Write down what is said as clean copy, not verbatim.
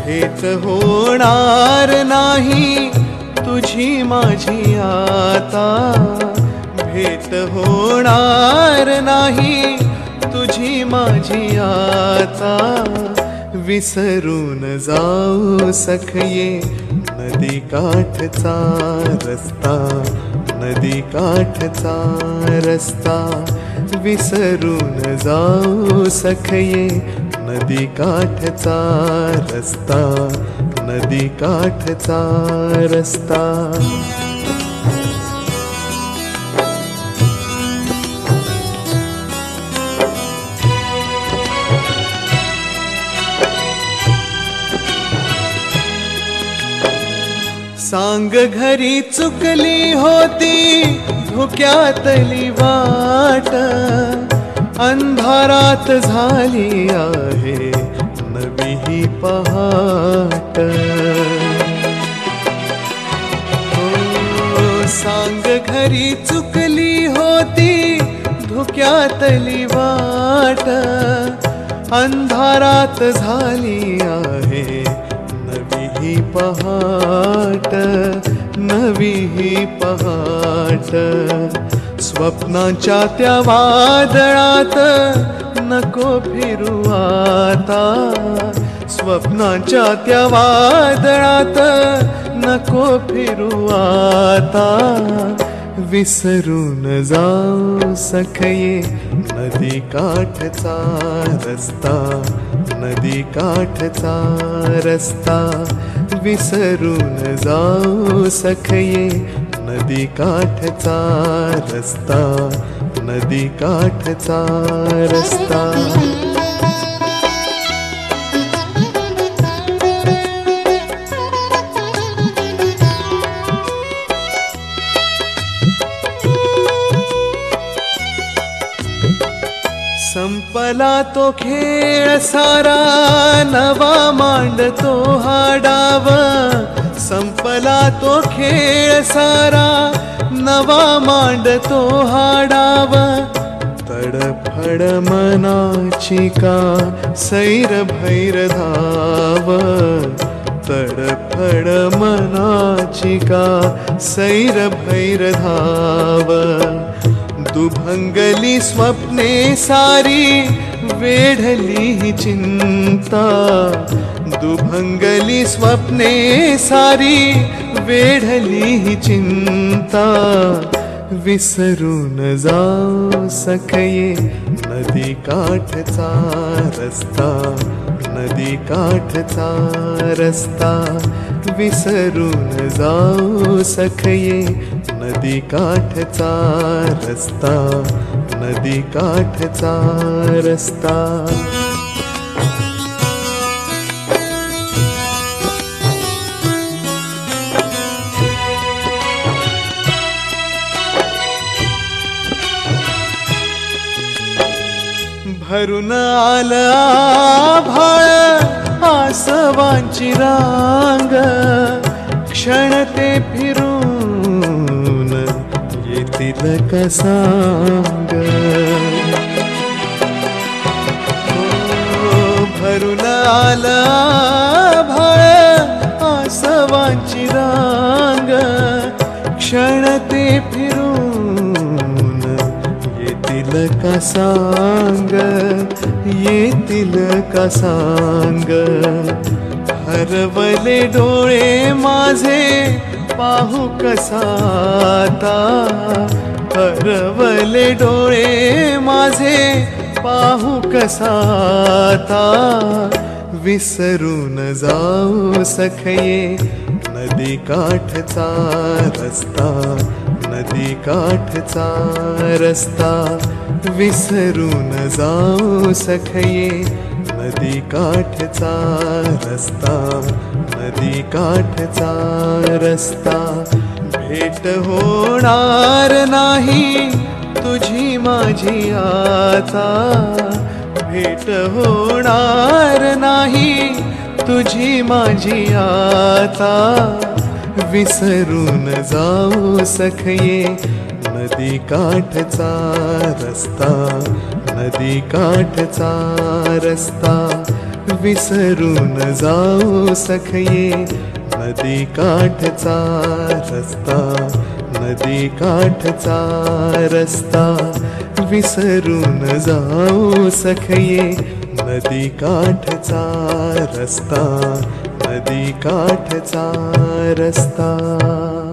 भेट होणार नाही तुझी माझी आता, भेट होणार नाही तुझी माझी आता। विसरून जाऊ सखये नदी काठचा रस्ता, नदी काठचा रस्ता। विसरून जाऊ सखये नदी काठचा रस्ता, नदी काठचा रस्ता। सांग घरी चुकली होती धुक्यातली वाट, अंधारात झाली आहे नवी ही पहाट। हो सांग घरी चुकली होती धुक्यातली वाट, अंधारात झाली आहे नवी ही पहाट, नवी ही पहाट। स्वप्नांच्या त्या वादळात नको फिरू आता, स्वप्नांच्या त्या वादळात नको फिरू आता। विसरून जाऊ सखये नदी काठचा रस्ता, नदी काठचा रस्ता। विसरून जाऊ सखये नदी काठचा रस्ता, नदी काठचा रस्ता। संपला तो खेळ सारा नवा मांडतो हा डाव, संपला तो खेळ सारा नवा मांडतो हा डाव। तडफड मनाची का सैर भैर धाव, तडफड मनाची का सैर भैर धाव। दुभंगली स्वप्ने सारी वेढली ही चिंता, दुभंगली स्वप्ने सारी वेढली ही चिंता। विसरून जाऊ सखये नदी काठचा रस्ता, नदी काठचा रस्ता। विसरून जाऊ सखये नदी काठचा रस्ता, नदी काठचा रस्ता। भरून आलं आभाळ आसवांची रांग, क्षण ते फिरून येतील का सांग। भरून आलं आभाळ आसवांची रांग, क्षण ते फिरून येतील का सांग, येतील का सांग। हरवले डोळे माझे पाहू कसा आता, हरवले डोळे माझे पाहू कसा आता। विसरून जाऊ सखये नदी काठचा रस्ता, नदी काठचा रस्ता। विसरून जाऊ सखये नदी काठचा रस्ता, नदी काठचा रस्ता। भेट होणार नाही तुझी माझी आता, भेट होणार नाही तुझी माझी आता। विसरून जाऊ सखये नदी काठचा रस्ता, नदी काठचा रस्ता। विसरून जाऊ सखये नदी काठचा रस्ता, नदी काठचा रस्ता विसरून जाऊ सखये नदी काठचा रस्ता, नदी काठचा रस्ता.